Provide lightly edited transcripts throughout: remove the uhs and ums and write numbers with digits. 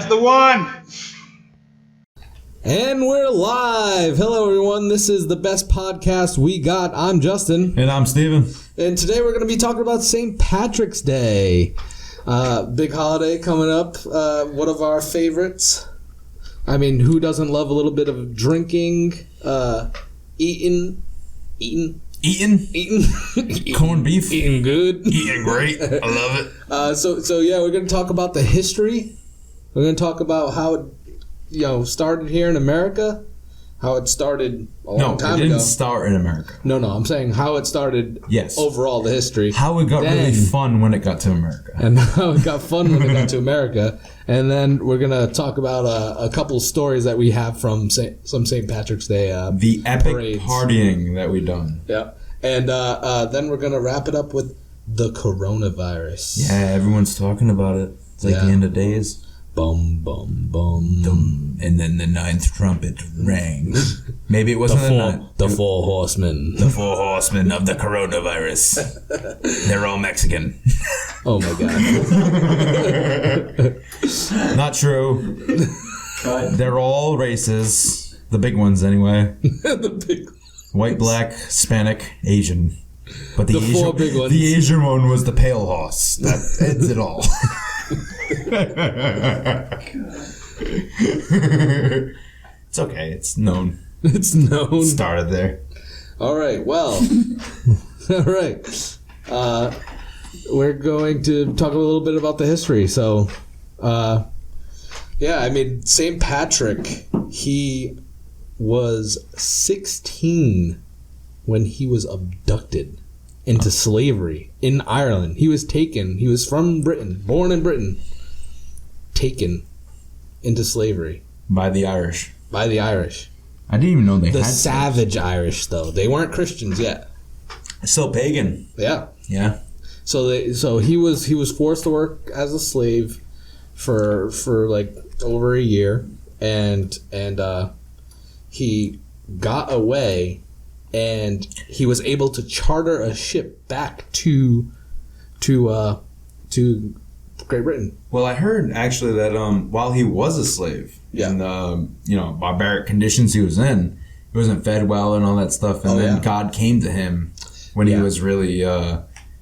That's the one! And we're live! Hello, everyone. This is the best podcast we got. I'm Justin. And I'm Steven. And today we're going to be talking about St. Patrick's Day. Big holiday coming up. One of our favorites. I mean, who doesn't love a little bit of drinking, eating? Corned beef. Eating good. Eating great. I love it. So yeah, we're going to talk about the history. We're going to talk about how it started here in America, how it started a long time ago. No, it didn't start in America. No, I'm saying how it started. Yes. Overall, the history. How it got really fun when it got to America. And how it got fun when it got to America. And then we're going to talk about a couple stories that we have from some St. Patrick's Day the epic parades. Partying that we done. Yeah. And then we're going to wrap it up with the coronavirus. Yeah, everyone's talking about it. It's like the end of days. Bum, bum, bum. Dum. And then the ninth trumpet rang. Maybe it wasn't the ninth. The four horsemen. The four horsemen of the coronavirus. They're all Mexican. Oh, my God. Not true. They're all races. The big ones, anyway. The big White, black, Hispanic, Asian. But the Asian, four big ones. The Asian one was the pale horse. That ends it all. It's okay. It's known. It's known. Started there. All right. Well. All right. We're going to talk a little bit about the history. So, yeah, I mean, St. Patrick, he was 16 when he was abducted into slavery in Ireland. He was taken. He was from Britain, born in Britain, taken into slavery. By the Irish. By the Irish. I didn't even know they had the savage Irish, though. They weren't Christians yet. Still pagan. Yeah. Yeah. So he was forced to work as a slave for like over a year, and he got away, and he was able to charter a ship back to Great Britain. Well, I heard actually that while he was a slave, in the barbaric conditions he was in, he wasn't fed well and all that stuff, and then God came to him when he was really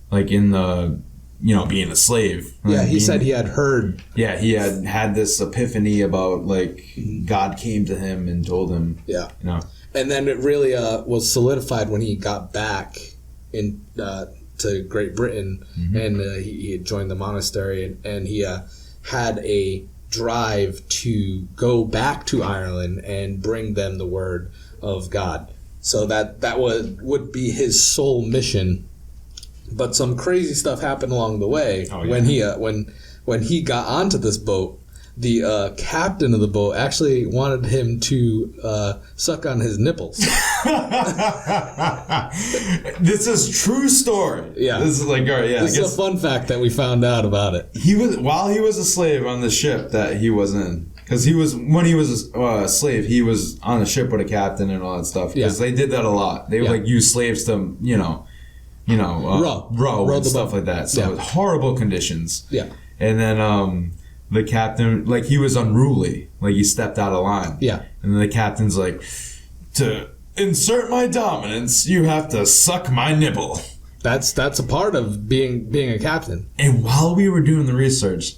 like in the being a slave. Yeah, he said he had heard. Yeah, he had this epiphany about like God came to him and told him. Yeah, and then it really was solidified when he got back in to Great Britain, and he had joined the monastery, and he had a drive to go back to Ireland and bring them the word of God. So that would be his sole mission. But some crazy stuff happened along the way. Oh, yeah. When he got onto this boat, the captain of the boat actually wanted him to suck on his nipples. This is true story. Yeah, this is like This is a fun fact that we found out about it. While he was a slave on the ship that he was in, because when he was a slave, he was on a ship with a captain and all that stuff. Because they did that a lot. They would use slaves to row and stuff like that. So horrible conditions. Yeah, and then the captain, like, he was unruly. Like, he stepped out of line. Yeah. And then the captain's like, to insert my dominance, you have to suck my nipple. That's a part of being a captain. And while we were doing the research,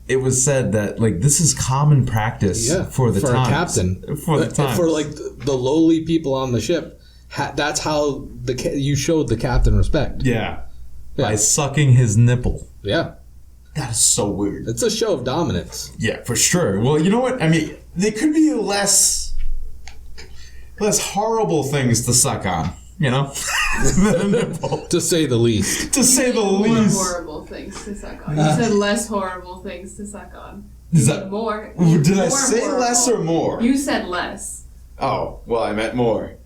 it was said that, like, this is common practice for the times. A captain. For the times. For, like, the lowly people on the ship. That's how you showed the captain respect. Yeah. By sucking his nipple. Yeah. That is so weird. It's a show of dominance. Yeah, for sure. Well, you know what? I mean, there could be less horrible things to suck on, than a nipple. To say the least. To say the least. More horrible things to suck on. You said less horrible things to suck on. Is that more? Did I say horrible. Less or more? You said less. Oh, well, I meant more.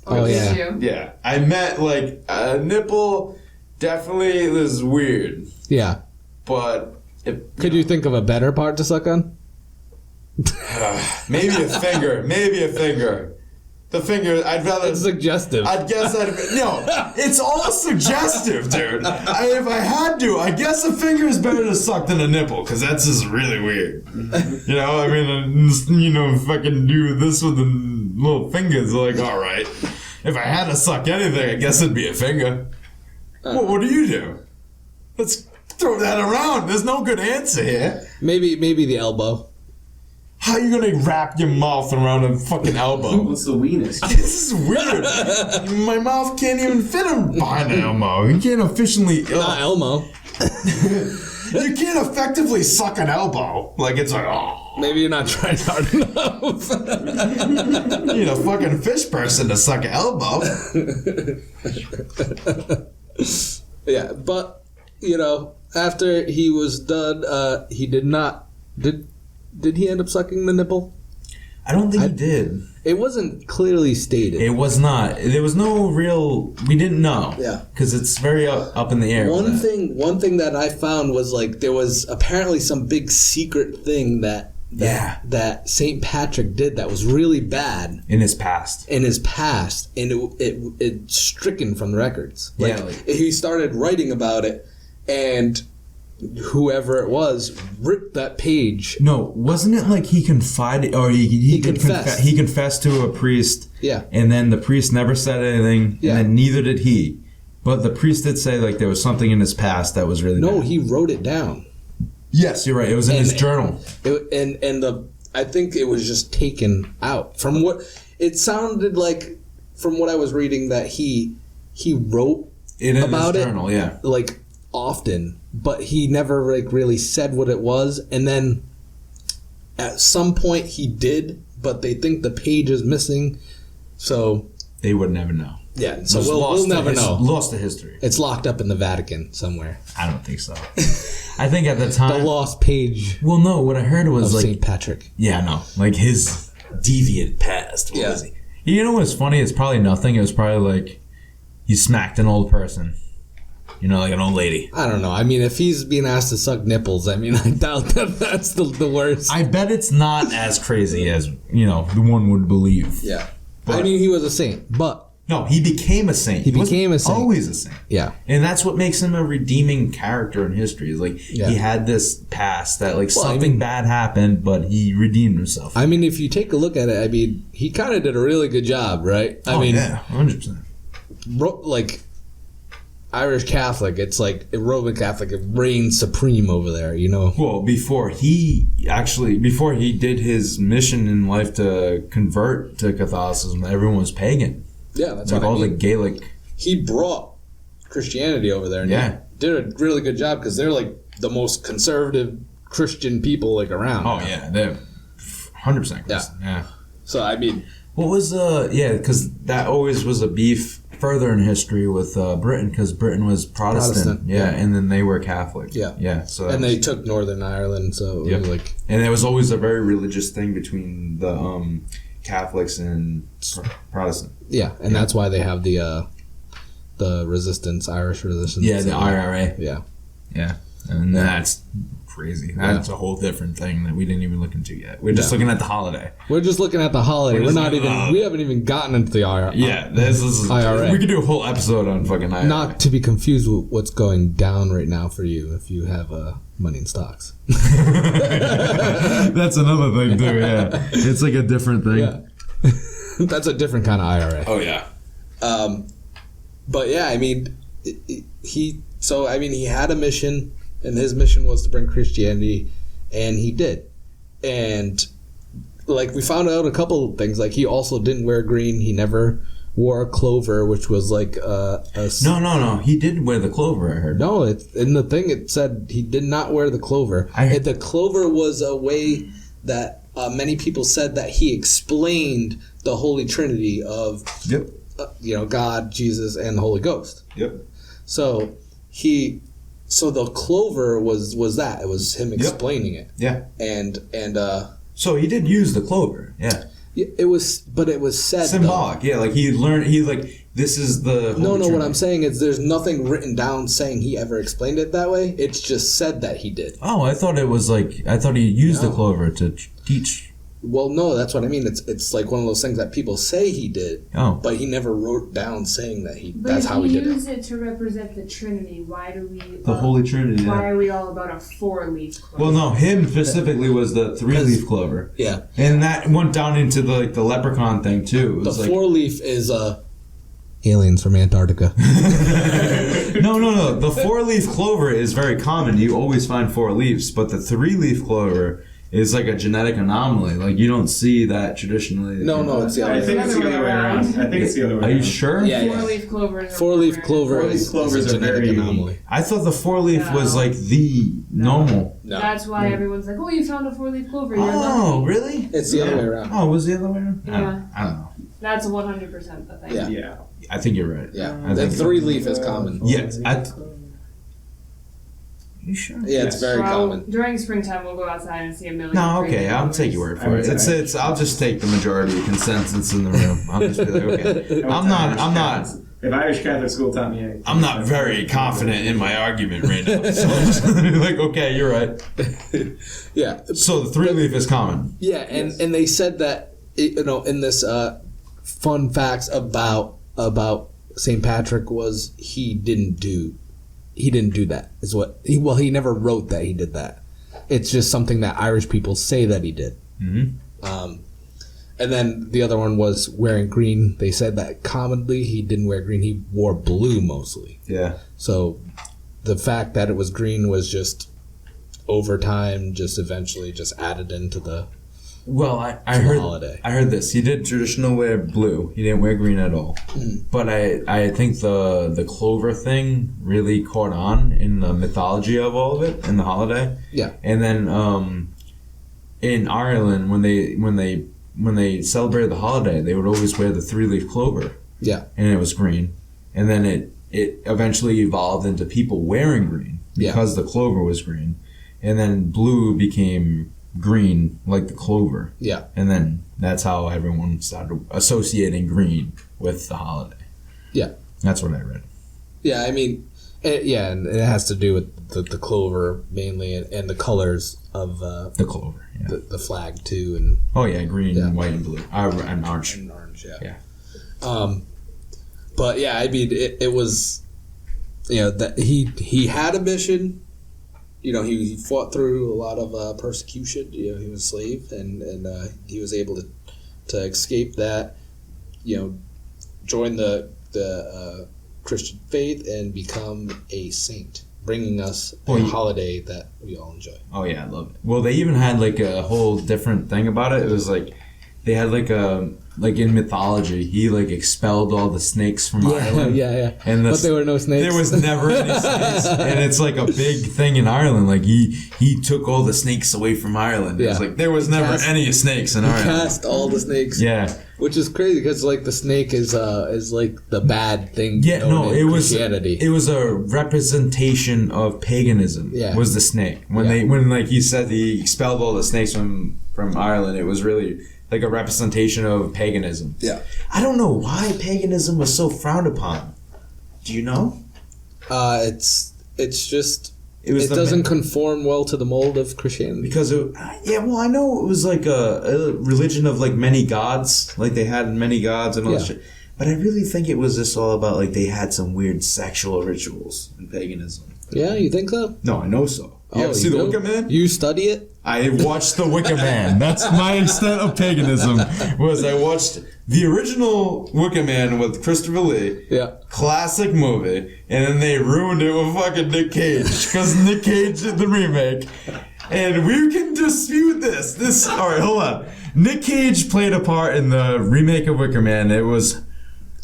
Or did you? Yeah, I meant like a nipple. Definitely is weird. Yeah. But could you think of a better part to suck on? Maybe a finger. Maybe a finger. The finger, I'd rather... It's suggestive. I'd guess no, it's all suggestive, dude. If I had to, I guess a finger is better to suck than a nipple, because that's just really weird. You know, I mean, if I can do this with the little fingers, like, all right. If I had to suck anything, I guess it'd be a finger. Well, what do? Let's throw that around. There's no good answer here. Maybe the elbow. How are you gonna wrap your mouth around a fucking elbow? What's the weenus? This is weird. My mouth can't even fit him behind an elbow. You can't efficiently... Not Elmo. You can't effectively suck an elbow. Like, it's like, oh. Maybe you're not trying hard enough. You need a fucking fish person to suck an elbow. Yeah, but, after he was done, he did not... Did he end up sucking the nipple? I don't think he did. It wasn't clearly stated. It was not. There was no real... We didn't know. Yeah. Because it's very up in the air. One thing that I found was, like, there was apparently some big secret thing that St. Patrick did that was really bad. In his past. And it's stricken from the records. Like, he started writing about it, and... whoever it was ripped that page. No, wasn't it like he confided, or he confessed. He confessed to a priest. Yeah. And then the priest never said anything. Yeah. And then neither did he. But the priest did say like there was something in his past that was really bad. He wrote it down. Yes, you're right. It was in his journal. I think it was just taken out from what it sounded like from what I was reading that he wrote in about his journal. Yeah. Like often. But he never really said what it was, and then at some point he did, but they think the page is missing, so they would never know. Yeah, so we'll never know. Lost to history. It's locked up in the Vatican somewhere. I don't think so. I think at the time the lost page. Well, no, what I heard was like St. Patrick. Yeah, no, like his deviant past. What was he? You know what's funny? It's probably nothing. It was probably like he smacked an old person. Like an old lady. I don't know. I mean, if he's being asked to suck nipples, I mean, I doubt that that's the worst. I bet it's not as crazy as, the one would believe. Yeah. But, I mean, he was a saint, but... No, he became a saint. He became a saint. Always a saint. Yeah. And that's what makes him a redeeming character in history. Is like, he had this past that, something bad happened, but he redeemed himself. I mean, if you take a look at it, I mean, he kind of did a really good job, right? I mean, yeah, 100%. Irish Catholic, it's like Roman Catholic, it reigns supreme over there, Well, before he did his mission in life to convert to Catholicism, everyone was pagan. Yeah, that's like all the Gaelic. He brought Christianity over there, and he did a really good job because they're like the most conservative Christian people around. Oh yeah, they're 100% Christian. Yeah. So I mean, what was because that always was a beef. Further in history with Britain, because Britain was Protestant. Yeah, and then they were Catholic. Yeah. So they took Northern Ireland, so it was like... And there was always a very religious thing between the Catholics and Protestant. Yeah, and that's why they have the resistance, Irish resistance. Yeah, the IRA. Yeah. And that's crazy. That's a whole different thing that we didn't even look into yet. We're just looking at the holiday. We haven't even gotten into the IRA. Yeah, this is IRA. We could do a whole episode on fucking IRA. Not to be confused with what's going down right now for you if you have money in stocks. That's another thing too, yeah. It's like a different thing. Yeah. That's a different kind of IRA. Oh, yeah. But yeah, I mean, he had a mission. And his mission was to bring Christianity, and he did. And, we found out a couple of things. He also didn't wear green. He never wore a clover, which was No. He did wear the clover, I heard. No, in the thing it said he did not wear the clover. The clover was a way that many people said that he explained the Holy Trinity of, God, Jesus, and the Holy Ghost. Yep. So the clover was that. It was him explaining it. Yeah. And so he did use the clover. Yeah. It was said symbolic. Though. Yeah, he learned this is the Holy Trinity. What I'm saying is there's nothing written down saying he ever explained it that way. It's just said that he did. Oh, I thought he used the clover to teach. Well, no, that's what I mean. It's like one of those things that people say he did, but he never wrote down saying that that's how he did it. But if he used it to represent the Trinity, why do we... The Holy Trinity, Why are we all about a 4-leaf clover? Well, no, him specifically was the 3-leaf clover. Yeah. And that went down into the leprechaun thing, too. The 4-leaf is... aliens from Antarctica. No. The 4-leaf clover is very common. You always find 4 leaves. But the 3-leaf clover is like a genetic anomaly. Like, you don't see that traditionally. No, it's the other way. I think it's the other way around. I think it's the other way around. Are you sure? Yeah. 4-leaf clover. 4-leaf clover is a genetic anomaly. I thought the 4-leaf was like the normal. No. That's why everyone's like, oh, you found a 4-leaf clover. You're lucky. Really? It's the other way around. Oh, it was the other way around? Yeah. I don't know. That's 100% the thing. Yeah. I think you're right. Yeah. The 3-leaf is common. Yes. You sure? Yeah, it's very common. During springtime, we'll go outside and see a million. No, okay, I'll take your word for it. It's. I'll just take the majority consensus in the room. I'll just be like, okay. I'm not. If Irish Catholic school taught me, I'm not very confident in my argument right now. So I'm just gonna be like, okay, you're right. Yeah. So the 3-leaf is common. Yeah, and they said that in this fun facts about St. Patrick was he didn't do that is what he never wrote that he did that. It's just something that Irish people say that he did. Mm-hmm. And then the other one was wearing green. They said that commonly he didn't wear green, he wore blue mostly. Yeah. So the fact that it was green was just over time just eventually just added into the I heard holiday. I heard this. He did traditional wear blue. He didn't wear green at all. Mm. But I think the clover thing really caught on in the mythology of all of it in the holiday. Yeah. And then in Ireland when they celebrated the holiday, they would always wear the 3-leaf clover. Yeah. And it was green. And then it eventually evolved into people wearing green because the clover was green. And then blue became green like the clover. Yeah. And then that's how everyone started associating green with the holiday. Yeah. That's what I read. Yeah, I mean, and it has to do with the clover mainly and the colors of the clover, the flag too, and green, white, and blue, and orange. And orange, yeah. But yeah, I mean, it was, that he had a mission. He fought through a lot of persecution. He was a slave, and he was able to escape that. Join the Christian faith and become a saint, bringing us a holiday that we all enjoy. Oh yeah, I love it. Well, they even had like a whole different thing about it. It was like they had like in mythology, he like expelled all the snakes from Ireland. Yeah. And but there were no snakes. There was never any snakes, and it's like a big thing in Ireland. Like he took all the snakes away from Ireland. It was like there was never any snakes in Ireland. He cast all the snakes. Yeah. Which is crazy because like the snake is like the bad thing. Yeah, no, it was Christianity. It was a representation of paganism. Yeah. Was the snake when like he said he expelled all the snakes from Ireland? It was really like a representation of paganism. Yeah. I don't know why paganism was so frowned upon. Do you know? It's just it doesn't conform well to the mold of Christianity. Because I know it was like a religion of like many gods, like they had many gods and all that shit. But I really think it was just all about like they had some weird sexual rituals in paganism. Yeah, you think so? No, I know so. You ever see The Wicker Man? You study it? I watched The Wicker Man. That's my extent of paganism. Was I watched the original Wicker Man with Christopher Lee. Yeah. Classic movie. And then they ruined it with fucking Nick Cage. Because Nick Cage did the remake. And we can dispute this. Alright, hold on. Nick Cage played a part in the remake of Wicker Man. It was...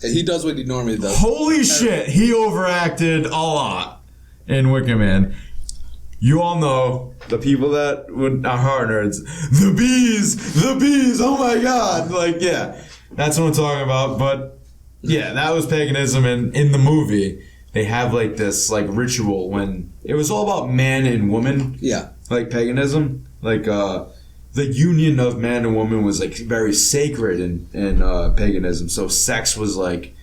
He does what he normally does. Holy shit, he overacted a lot in Wicker Man. You all know, the people that are horror nerds, the bees, oh my god. Like, yeah, that's what I'm talking about. But, yeah, that was paganism. And in the movie, they have, like, this, like, ritual when it was all about man and woman. Yeah. Like, paganism. Like, the union of man and woman was, like, very sacred in paganism. So sex was, like,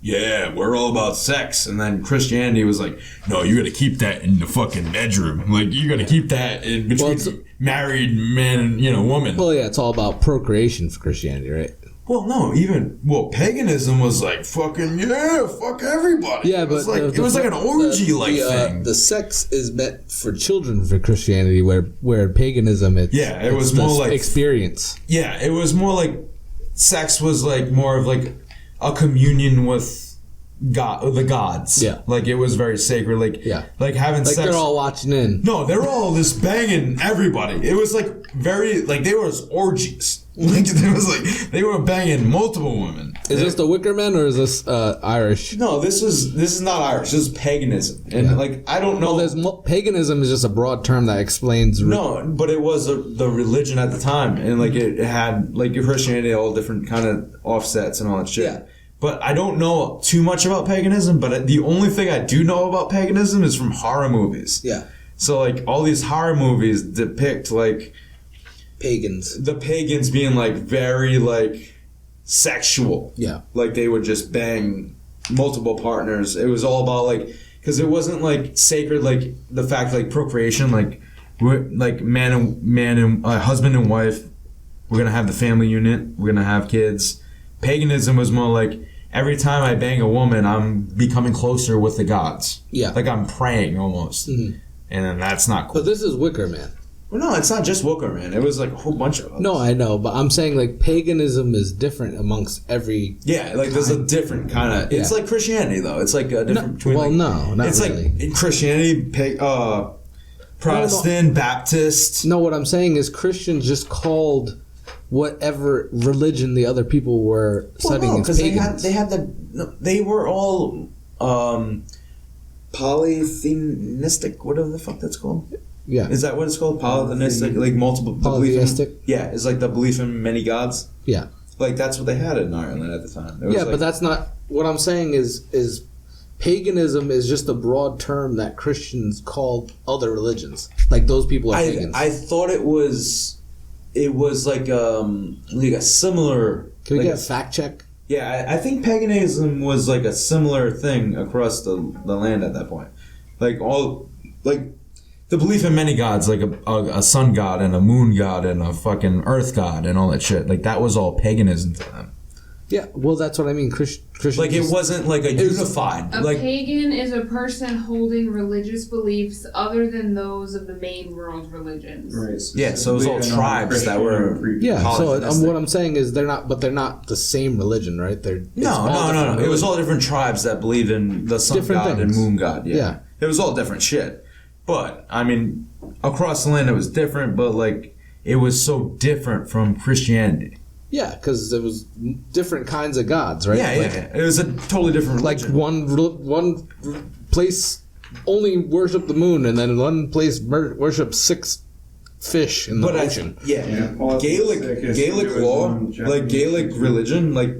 yeah, we're all about sex. And then Christianity was like, no, you got to keep that in the fucking bedroom. Like, you got to keep that in between married man and, woman. Well, yeah, it's all about procreation for Christianity, right? Well, no, paganism was like, fucking, fuck everybody. Yeah, but it was like an orgy-like thing. The sex is meant for children for Christianity, where paganism, it was more like experience. Yeah, it was more like sex was like more of like a communion with God, the gods. Yeah, like it was very sacred. Like having sex. Like they're all watching in. No, they're all just banging everybody. It was like very like they were orgies. Like it was like they were banging multiple women. Is this the Wicker Man or is this Irish? No, this is not Irish. This is paganism, and like I don't know. Well, paganism is just a broad term that explains. No, but it was the religion at the time, and like it had like Christianity, all different kind of offsets and all that shit. Yeah. But I don't know too much about paganism. But the only thing I do know about paganism is from horror movies. Yeah. So like all these horror movies depict like pagans. The pagans being like very like sexual. Yeah. Like they would just bang multiple partners. It was all about like, because it wasn't like sacred, like the fact like procreation, like we're like man and husband and wife, we're gonna have the family unit, we're gonna have kids. Paganism was more like every time I bang a woman, I'm becoming closer with the gods. Yeah. Like I'm praying almost. Mm-hmm. And then that's not cool. But this is Wicker Man. Well, no, it's not just Wicker Man. It was like a whole bunch of others. No, I know, but I'm saying like paganism is different amongst every. Yeah, like there's a different kind of. It's like Christianity though. It's like a different between. Well, like, no, not it's really. It's like Christianity, Protestant, No. Baptist. No, what I'm saying is Christians just called whatever religion the other people were citing as pagans. They were all polytheistic, whatever the fuck that's called. Yeah. Is that what it's called? Polytheistic, like multiple. Polytheistic. Yeah, it's like the belief in many gods. Yeah. Like that's what they had in Ireland at the time. Yeah, but that's not what I'm saying. Is paganism is just a broad term that Christians called other religions. Like those people are pagans. I thought it was like a similar. Can we like get a fact check? Yeah, I think paganism was like a similar thing across the land at that point. Like all like. The belief in many gods, like a sun god and a moon god and a fucking earth god and all that shit, like that was all paganism to them. Yeah, well, that's what I mean. Christians, like it wasn't like a unified. A pagan is a person holding religious beliefs other than those of the main world religions. Right. Yeah, so it was all tribes that were. Yeah. So what I'm saying is they're not the same religion, right? No. It was all different tribes that believed in the sun different god things. and moon god. Yeah, it was all different shit. But, I mean, across the land it was different, but, like, it was so different from Christianity. Yeah, because it was different kinds of gods, right? Yeah, It was a totally different religion. Like, one place only worshiped the moon, and then one place worshipped 6 fish in the ocean. Gaelic law, like, Gaelic religion, like,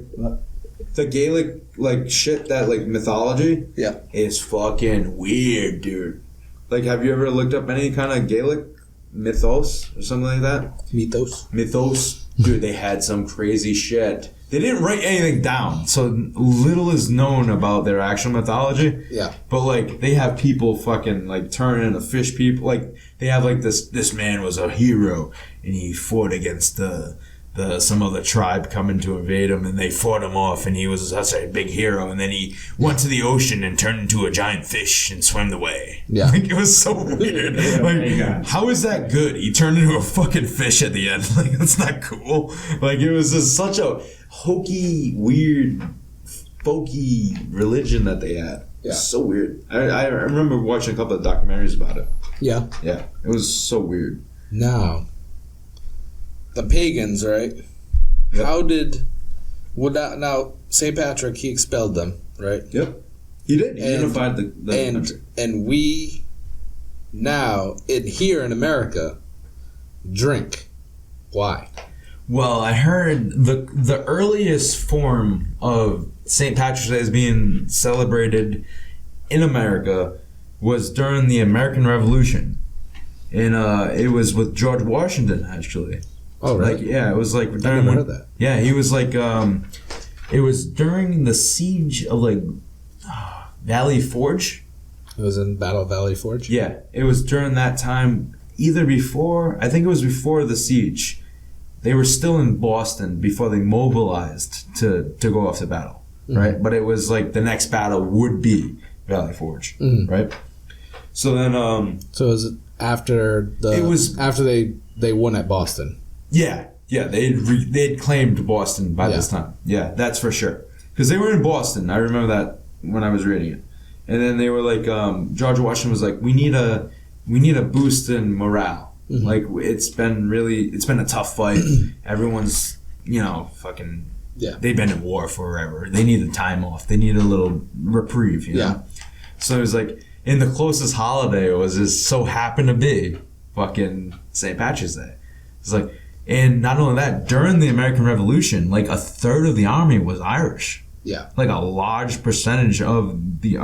the Gaelic, like, shit, that, like, mythology is fucking weird, dude. Like, have you ever looked up any kind of Gaelic mythos or something like that? Mythos. Dude, they had some crazy shit. They didn't write anything down, so little is known about their actual mythology. Yeah. But, like, they have people fucking, like, turn into fish people. Like, they have, like, this man was a hero, and he fought against some other tribe coming to invade him, and they fought him off, and he was such a big hero, and then he went to the ocean and turned into a giant fish and swam away. Yeah. Like, it was so weird. Like, how is that good? He turned into a fucking fish at the end. Like, that's not cool. Like, it was just such a hokey, weird, folky religion that they had. Yeah. It was so weird. I remember watching a couple of documentaries about it. Yeah. Yeah. It was so weird. Now, the pagans, right? Yep. Now St. Patrick, he expelled them, right? Yep. He did. He unified the country. And we now here in America drink. Why? Well, I heard the earliest form of St. Patrick's Day as being celebrated in America was during the American Revolution. And it was with George Washington, actually. Oh, right. Like, yeah, it was like... I never heard that. Yeah, he was like... It was during the siege of like Valley Forge. It was in Battle of Valley Forge? Yeah, it was during that time, either before, I think it was before the siege. They were still in Boston before they mobilized to go off to battle, right? But it was like the next battle would be Valley Forge, right? So then... so it was after after they won at Boston. Yeah, they'd claimed Boston by this time. Yeah, that's for sure. Because they were in Boston. I remember that when I was reading it. And then they were like, George Washington was like, we need a boost in morale. Like it's been a tough fight. Everyone's, fucking, they've been in war forever. They need a time off. They need a little reprieve, you know? So it was like, and the closest holiday was just so happened to be fucking St. Patrick's Day. It's like, and not only that, during the American Revolution, like a third of the army was Irish. Yeah. Like a large percentage of the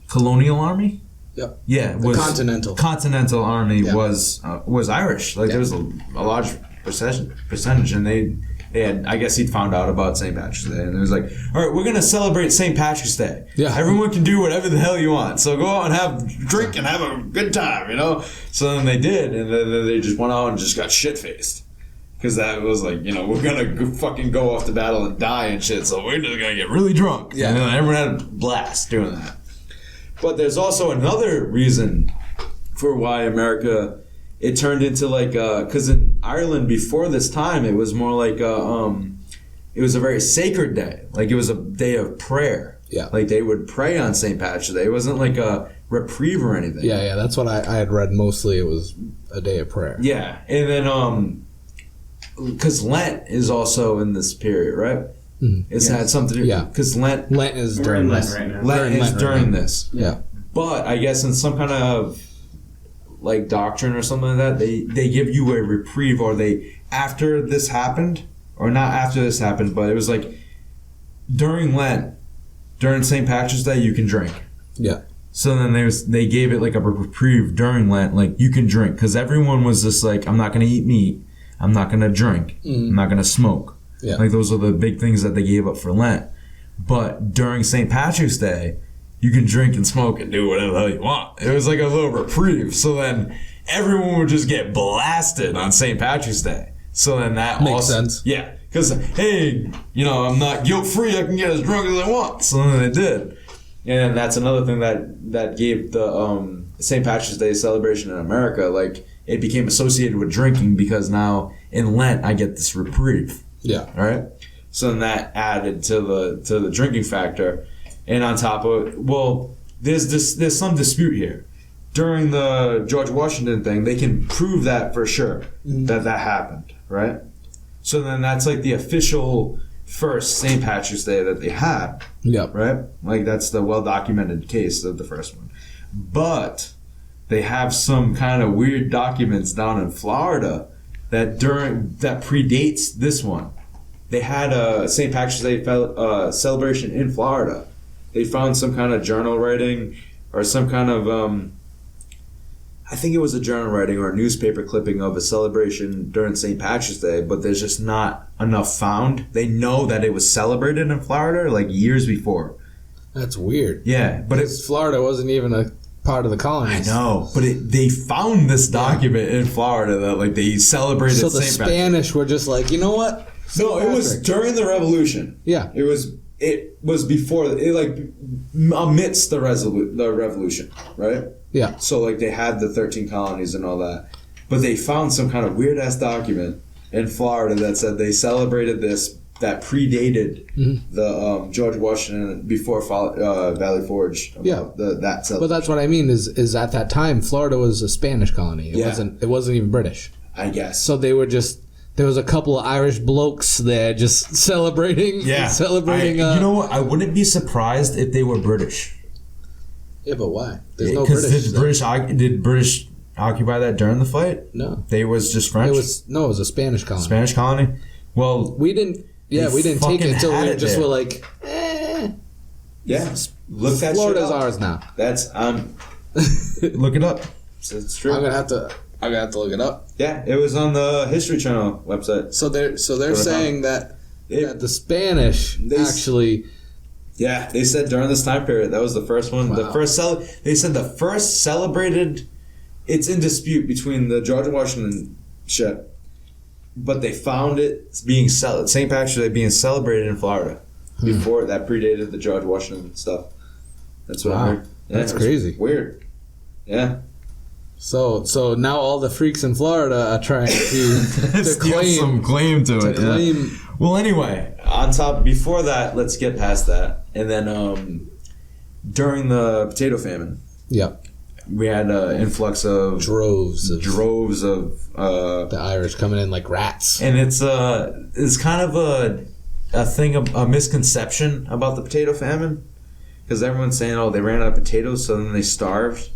colonial army. Yep. Yeah. The Continental army was Irish. Like there was a large percentage, and they had, I guess he'd found out about St. Patrick's Day, and it was like, all right, we're gonna celebrate St. Patrick's Day. Yeah. Everyone can do whatever the hell you want. So go out and have drink and have a good time, So then they did, and then they just went out and just got shit faced. Because that was like, we're going to fucking go off to battle and die and shit, so we're just going to get really drunk. Yeah. And then everyone had a blast doing that. But there's also another reason for why America, it turned into like, because in Ireland before this time, it was more like, it was a very sacred day. Like it was a day of prayer. Yeah. Like they would pray on St. Patrick's Day. It wasn't like a reprieve or anything. Yeah, that's what I had read mostly. It was a day of prayer. Yeah. And then, because Lent is also in this period, right? It's had something to do. Yeah, because Lent is during this. Lent is during this. Yeah, but I guess in some kind of like doctrine or something like that, they give you a reprieve, or they after this happened, or not after this happened, but it was like during Lent, during St. Patrick's Day, you can drink. Yeah. So then they gave it like a reprieve during Lent, like you can drink, because everyone was just like, I'm not going to eat meat. I'm not going to drink. I'm not going to smoke. Yeah. Like those are the big things that they gave up for Lent. But during St. Patrick's Day, you can drink and smoke and do whatever the hell you want. It was like a little reprieve. So then everyone would just get blasted on St. Patrick's Day. So then that makes sense. Yeah. Because, hey, I'm not guilt-free. I can get as drunk as I want. So then they did. And that's another thing that gave the St. Patrick's Day celebration in America, like, it became associated with drinking, because now in Lent I get this reprieve. Yeah. All right. So then that added to the drinking factor, and on top of it, well, there's some dispute here. During the George Washington thing, they can prove that for sure that happened, right? So then that's like the official first St. Patrick's Day that they had. Yeah. Right. Like that's the well documented case of the first one, but they have some kind of weird documents down in Florida that predates this one. They had a St. Patrick's Day celebration in Florida. They found some kind of journal writing or some kind of, I think it was a journal writing or a newspaper clipping of a celebration during St. Patrick's Day, but there's just not enough found. They know that it was celebrated in Florida like years before. That's weird. Yeah, but Florida wasn't even a part of the colonies. I know, but they found this document in Florida that like they celebrated. So the Spanish were just like, you know what? No, it was during the Revolution. Yeah, it was before it, like amidst the Revolution, right? Yeah. So like they had the 13 colonies and all that, but they found some kind of weird ass document in Florida that said they celebrated this that predated the George Washington before Valley Forge. That celebration. But that's what I mean is at that time Florida was a Spanish colony. It wasn't even British. I guess. So they were just. There was a couple of Irish blokes there just celebrating. Yeah. Celebrating. You know what? I wouldn't be surprised if they were British. Yeah, but why? There's no British. Did British occupy that during the fight? No. They was just French? It was a Spanish colony. Spanish colony? Well, we didn't take it until we just were like, Yeah. Look that Florida's shit up. ours now. That's look it up. It's true. I'm gonna have to look it up. Yeah, it was on the History Channel website. So they're saying that the Spanish actually. Yeah, they said during this time period that was the first one. Wow. They said the first celebrated. It's in dispute between the George Washington shit, but they found it being St. Patrick's Day being celebrated in Florida before that predated the George Washington stuff. That's what I heard. Yeah, that's crazy. Weird. Yeah. So now all the freaks in Florida are trying to steal some claim to it. Claim. Yeah. Well, anyway, on top before that, let's get past that, and then during the potato famine, we had an influx of droves of the Irish coming in like rats, and it's kind of a misconception about the potato famine, because everyone's saying, oh, they ran out of potatoes, so then they starved.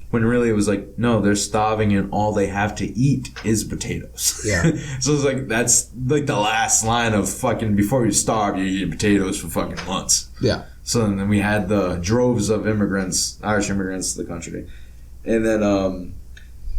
When really it was like, no, they're starving and all they have to eat is potatoes. Yeah. So it's like, that's like the last line of fucking, before you starve, you eat potatoes for fucking months. Yeah. So then we had the droves of immigrants, Irish immigrants to the country. And then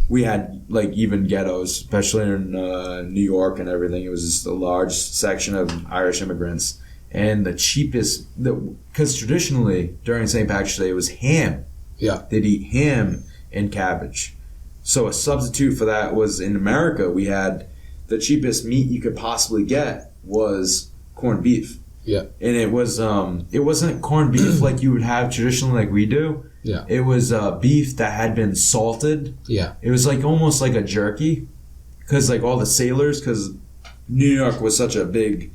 we had like even ghettos, especially in New York and everything. It was just a large section of Irish immigrants. And the cheapest, because traditionally during St. Patrick's Day it was ham. Yeah. They'd eat ham and cabbage. So a substitute for that was, in America, we had the cheapest meat you could possibly get was corned beef. Yeah. And it wasn't corned beef like you would have traditionally like we do. Yeah. It was beef that had been salted. Yeah. It was like almost like a jerky, because like all the sailors, because New York was such a big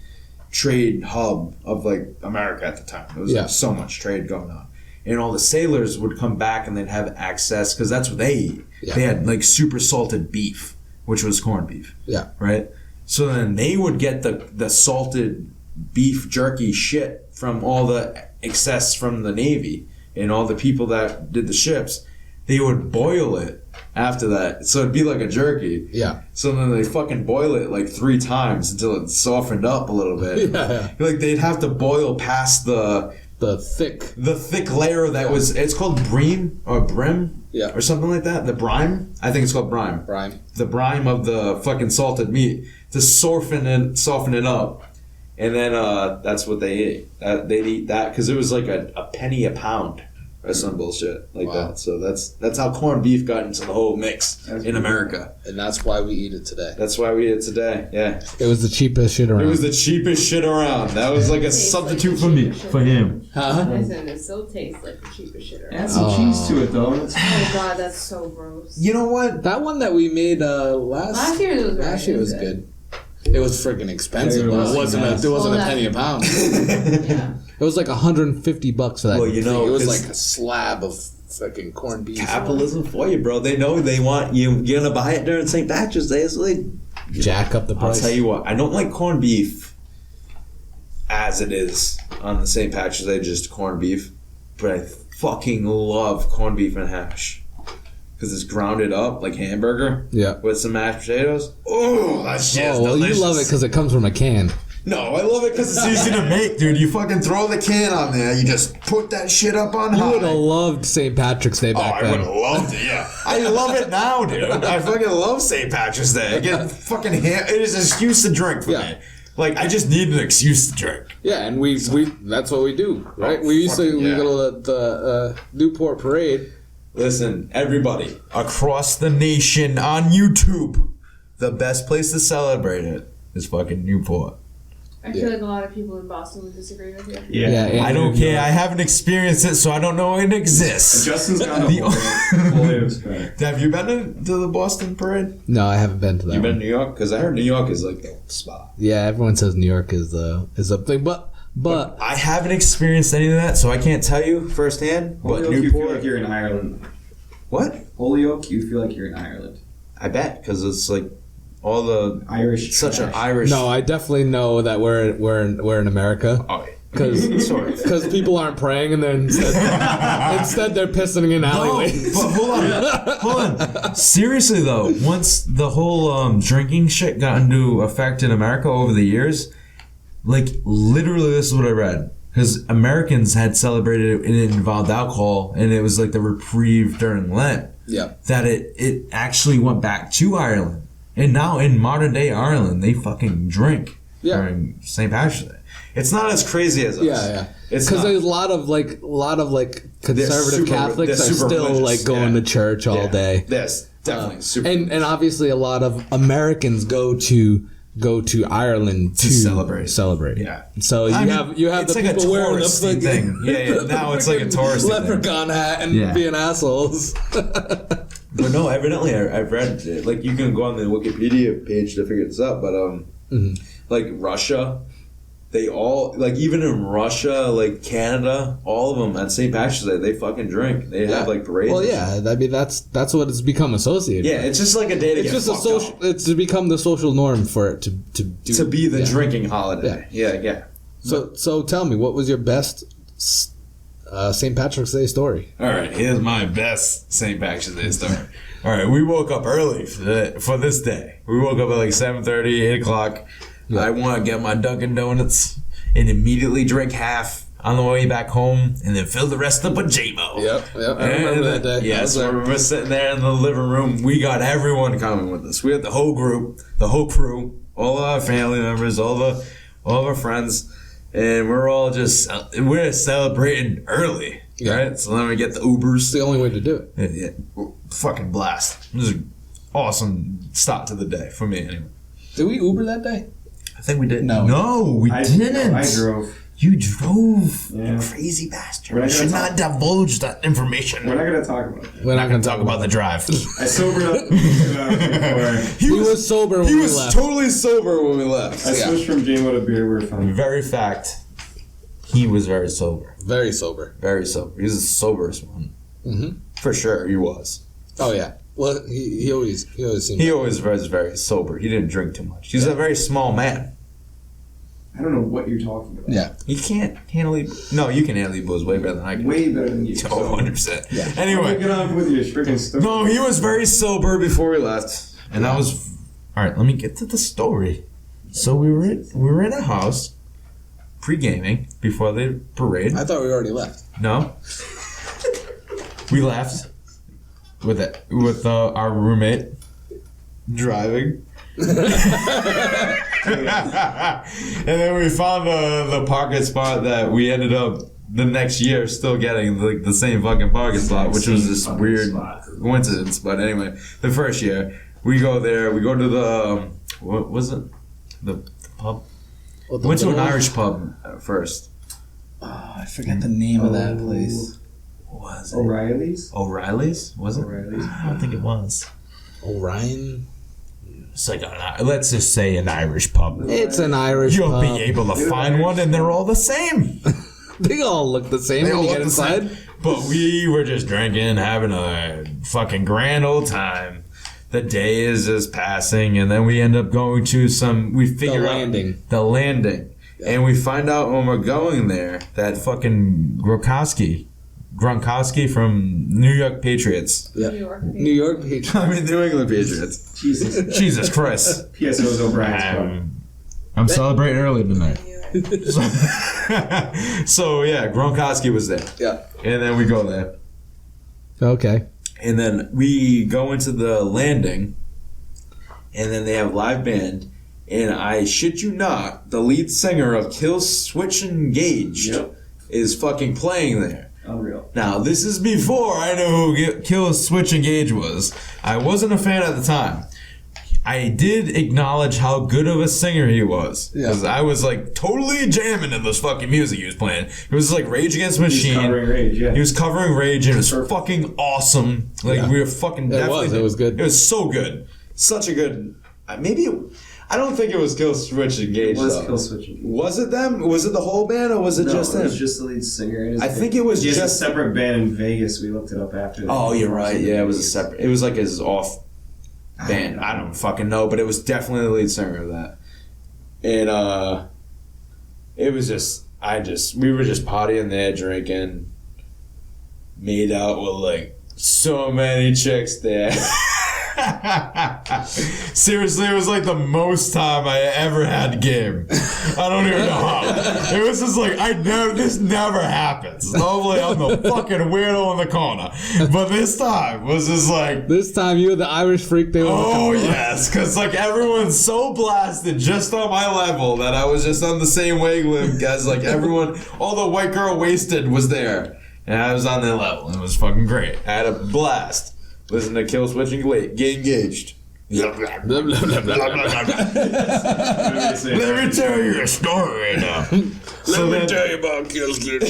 trade hub of like America at the time. There was like so much trade going on. And all the sailors would come back and they'd have access, because that's what they eat. Yeah. They had like super salted beef, which was corned beef. Yeah. Right? So then they would get the salted beef jerky shit from all the excess from the Navy and all the people that did the ships. They would boil it after that. So it'd be like a jerky. Yeah. So then they fucking boil it like 3 times until it softened up a little bit. Yeah. Like they'd have to boil past the thick layer that was, it's called brim or something like that. The brine, I think it's called brine. The brine of the fucking salted meat to soften it up, and then that's what they ate. They'd eat that because it was like a penny a pound or some bullshit like that. So that's how corned beef got into the whole mix in America. And that's why we eat it today. Yeah. It was the cheapest shit around. That was like a substitute for him. Huh? I said it still tastes like the cheapest shit around. Add some cheese to it though. Oh god, that's so gross. You know what? That one that we made last year was good. It was freaking expensive, but it wasn't a penny a pound. Yeah. It was like $150 for that. Well, you know, it was like a slab of fucking corned beef. Capitalism for you, bro. They know they want you. You're gonna buy it during St. Patrick's Day, so they jack up the price. I'll tell you what. I don't like corned beef as it is on the St. Patrick's Day, just corned beef. But I fucking love corned beef and hash. Because it's grounded up like hamburger. Yeah. With some mashed potatoes. Oh, that shit's delicious. You love it because it comes from a can. No, I love it because it's easy to make, dude. You fucking throw the can on there. You just put that shit up on high. You would have loved St. Patrick's Day back then. I would have loved it, yeah. I love it now, dude. I fucking love St. Patrick's Day. I get fucking it is an excuse to drink for me. Like, I just need an excuse to drink. Yeah, and we that's what we do, right? We go to the Newport Parade. Listen, everybody across the nation on YouTube, the best place to celebrate it is fucking Newport. I feel like a lot of people in Boston would disagree with you. Yeah, I don't care. I haven't experienced it, so I don't know it exists. Justin's got a Have you been to the Boston Parade? No, I haven't been to that. You been to New York? Because I heard New York is like the spot. Yeah, everyone says New York is up thing, but I haven't experienced any of that, so I can't tell you firsthand. But Newport, you feel like you're in Ireland. What? Holyoke, you feel like you're in Ireland. I bet, because it's like all the Irish. Such an Irish. No, I definitely know that we're in America. Oh, because people aren't praying, and then instead they're pissing in alleyways. No, but hold on. Seriously though, once the whole drinking shit got into effect in America over the years, like literally, this is what I read. Because Americans had celebrated it and it involved alcohol, and it was like the reprieve during Lent. Yeah. That it actually went back to Ireland. And now in modern day Ireland, they fucking drink. during St. Patrick's Day. It's not as crazy as us. Yeah. It's because not. there's a lot of conservative Catholics are still religious, like going to church all day. Yes, definitely super. And obviously a lot of Americans go to Ireland to celebrate. Yeah. So you have it's the like people a wearing the touristy fucking, thing. Yeah. Now it's like a touristy thing. leprechaun hat and being assholes. But no, evidently I've read, like, you can go on the Wikipedia page to figure this out, but like Russia, they all, like, even in Russia, like Canada, all of them at St. Patrick's Day, they fucking drink. They have like parades. Well, yeah, I mean that's what it's become associated. Yeah, it's just like a day to it's get just a fucked social. up. It's become the social norm for it to do, To be the drinking holiday. Yeah. So tell me, what was your best St. Patrick's Day story? All right, here's my best St. Patrick's Day story. All right, we woke up early for this day. We woke up at like 7:30, 8 o'clock. Yeah. I want to get my Dunkin' Donuts and immediately drink half on the way back home and then fill the rest up with J-Mo. Yep. I remember that day. Yes, we're sitting there in the living room. We got everyone coming with us. We had the whole group, the whole crew, all of our family members, all of our friends, and we're celebrating early. Yeah. Right? So then we get the Ubers. It's the only way to do it. Yeah, fucking blast. It was an awesome start to the day for me anyway. Did we Uber that day? I think we did. No. No, we didn't. I drove. You drove. Yeah. You crazy bastard. We're You not should gonna not divulge that information. We're not going to talk about it. We're not going to talk about the drive. I sobered up before. He was sober when He we was left. totally sober when we left. I switched from J-Mo to beer. We were fine. Very fact, he was very sober. Very sober. Very sober. He was the soberest one. Mm-hmm. For sure, he was. Oh yeah. Well, he always seemed. He always was very sober. He didn't drink too much. He's a very small man. I don't know what you're talking about. Yeah. He can't handle it. No, you can handle booze way better than I can. Way better than you. Oh, 100%. Yeah. Anyway. Get on with your freaking stuff. No, he was very sober before we left. And that was... Alright, let me get to the story. So we were in a house, pre-gaming, before the parade. I thought we already left. No. We left with our roommate driving. And then we found the parking spot that we ended up the next year still getting like the same fucking parking spot, which was this weird coincidence. But anyway, the first year we go there, we go to the what was it? The pub. Well, Went to an Irish pub first. Oh, I forget the name of that place. What was it? O'Reilly's? O'Reilly's? Was it? O'Reilly's. I don't think it was. Orion. It's like let's just say an Irish pub. It's an Irish You'll pub. be able to find one, and they're all the same. They all look the same when you get inside. But we were just drinking, having a fucking grand old time. The day is just passing, and then we end up going to the landing. Yeah. And we find out when we're going there that fucking Gronkowski from New York Patriots. Yeah. New York Patriots. I mean, New England Patriots. Jesus Christ. PSO's O'Brien's I'm celebrating early tonight. So yeah, Gronkowski was there. Yeah. And then we go there. Okay. And then we go into the landing, and then they have live band. And I shit you not, the lead singer of Kill Switch Engage is fucking playing there. Unreal. Now, this is before I knew who Kill Switch Engage was. I wasn't a fan at the time. I did acknowledge how good of a singer he was. Because I was like totally jamming in this fucking music he was playing. It was like Rage Against the Machine. He was covering Rage, yeah. He was covering Rage, and it was fucking awesome. Like, we were fucking definitely... It was good. It was so good. Such a good... I don't think it was Kill Switch Engage. It was Kill Switch Engage. Was it them? Was it the whole band, or was it just him? It was just the lead singer. I think it was just a just... separate band in Vegas. We looked it up after. Oh, you're right. Yeah, it was a separate... It was like his off band. I don't fucking know, but it was definitely the lead singer of that. And it was just... We were just partying there, drinking. Made out with like so many chicks there. Seriously, it was like the most time I ever had game. I don't even know how. It was just like this never happens. Normally I'm the fucking weirdo in the corner, but this time was just like. This time you were the Irish freak. They were. Oh yes, because like everyone's so blasted just on my level that I was just on the same wavelength as like everyone. All the white girl wasted was there. And I was on their level. It was fucking great. I had a blast. Listen to Kill Switch and get engaged. Let me tell you a story right now. Let me tell you about Kill Switch.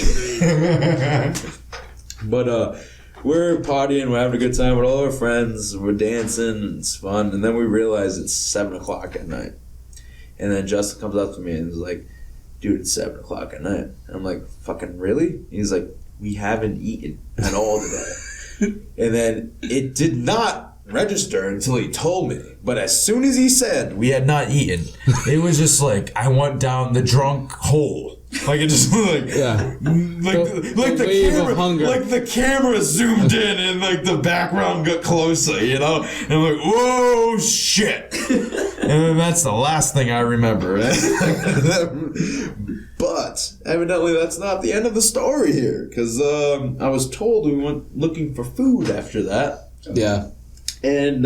But we're partying, we're having a good time with all our friends, we're dancing, it's fun, and then we realize it's 7 o'clock at night. And then Justin comes up to me and is like, dude, it's 7 o'clock at night. And I'm like, fucking really? He's like, we haven't eaten at all today. And then it did not register until he told me. But as soon as he said we had not eaten, it was just like I went down the drunk hole. Like it just like the camera, like the camera zoomed in and like the background got closer, you know. And I'm like, whoa, shit. And then that's the last thing I remember. But evidently that's not the end of the story here, because I was told we went looking for food after that. Yeah. And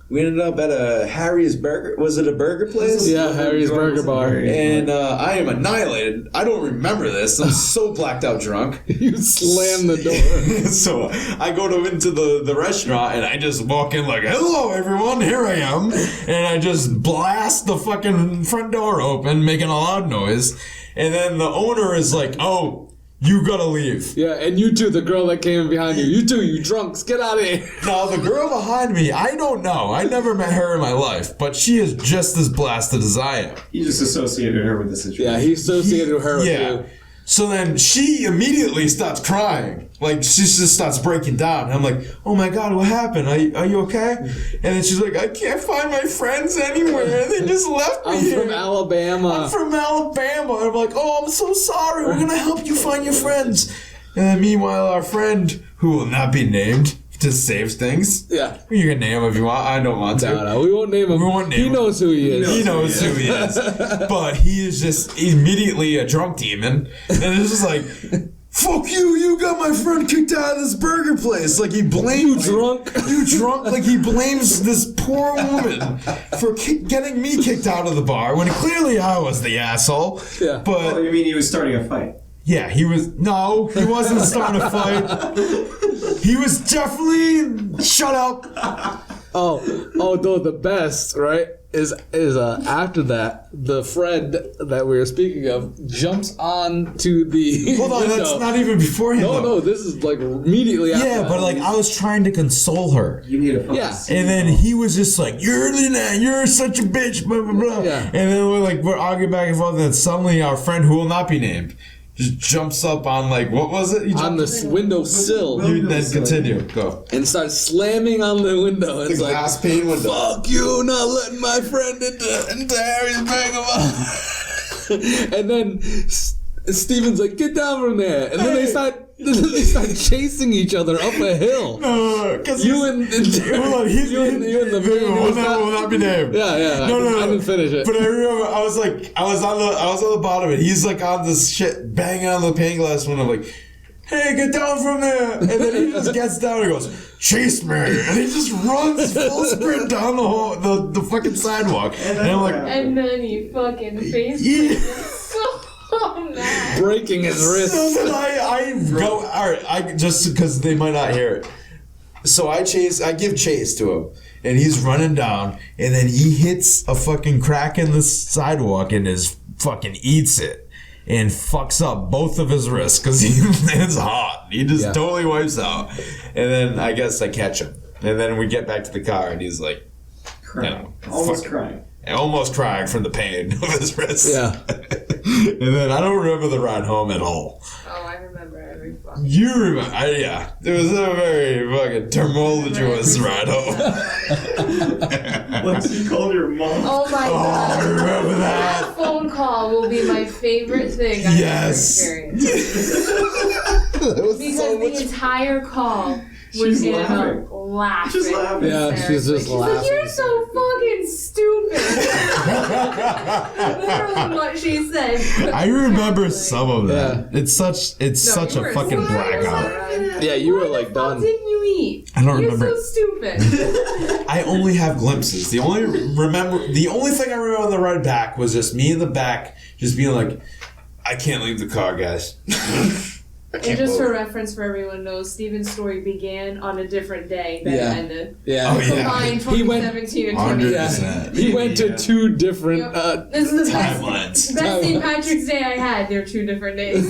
we ended up at a Harry's Burger. Was it a burger place? Yeah, Harry's Burger Bar. And I am annihilated. I don't remember this. I'm so blacked out drunk. You slammed the door. So I go into the restaurant and I just walk in like, hello everyone, here I am. And I just blast the fucking front door open, making a loud noise. And then the owner is like, oh, you gotta leave. Yeah, and you too, the girl that came in behind you. You too, you drunks, get out of here. Now, the girl behind me, I don't know. I never met her in my life, but she is just as blasted as I am. He just associated her with the situation. Yeah, he associated her with you. So then she immediately starts crying. Like, she just starts breaking down. And I'm like, oh my God, what happened? Are you okay? And then she's like, I can't find my friends anywhere. They just left me here. I'm from Alabama. I'm from Alabama. And I'm like, oh, I'm so sorry. We're going to help you find your friends. And then meanwhile, our friend, who will not be named, just saves things. Yeah. You can name him if you want. I don't want to. No, we won't name him. He knows who he is. He knows who he is. But he is just immediately a drunk demon. And it's just like, fuck you, you got my friend kicked out of this burger place. Like he blames You drunk. Like he blames this poor woman for getting me kicked out of the bar when clearly I was the asshole. Yeah. But Oh, you mean he was starting a fight? yeah, he wasn't starting a fight. He was definitely shut up. Though the best, right, is after that, the friend that we were speaking of jumps on to the Hold on, window. that's not even beforehand. No, this is like immediately after. Yeah, but like I was trying to console her. You need a fucking And then he was just like, you're such a bitch, blah, blah, blah. Yeah. And then we're arguing back and forth, and then suddenly our friend, who will not be named, just jumps up on like, what was it? on the windowsill You then continue. Go. and starts slamming on the window. It's like, glass pane window. fuck you, not letting my friend into Harry's Burger Bar. And then Steven's like, get down from there. And then they start chasing each other up a hill. No, because You and the will not be named. Yeah. No. I didn't finish it. But I remember I was on the bottom of it. He's like on this shit, banging on the pane glass window, like, hey, get down from there. And then he just gets down and goes, chase me. And he just runs full sprint down the fucking sidewalk. And I'm like, And then he fucking face so mad. Breaking his wrist. so then I go, all right, just because they might not hear it. So I give chase to him. And he's running down, and then he hits a fucking crack in the sidewalk and fucking eats it. And fucks up both of his wrists because it's hot. He just totally wipes out. And then I guess I catch him. And then we get back to the car and he's like, crying. Almost crying. Almost crying from the pain of his wrists. Yeah. And then I don't remember the ride home at all. Oh, I remember every fucking. You remember? Yeah. It was a very fucking tumultuous ride home. Once you called your mom. Oh my Oh, I god. remember that. That phone call will be my favorite thing I've ever Yes. experienced. That was Because so the much. entire call, was She's Annabelle laughing. She's laughing. Yeah, she's just She's like, laughing. you're so fucking stupid. Literally what she said. I remember some of that. Yeah. It's such No, a you were fucking so blackout. Yeah, you were Why like the fuck done. didn't you eat? I don't You're remember. so stupid. I only have glimpses. The only thing I remember on the ride back was just me in the back, just being like, "I can't leave the car, guys." And just for reference, for everyone knows, Steven's story began on a different day than Yeah. it ended. Yeah. Oh, yeah. Combined He went 2017 and 100%. 2018. He went to 2 different This is the Timelines. best St. Patrick's Day I had. There were 2 different days.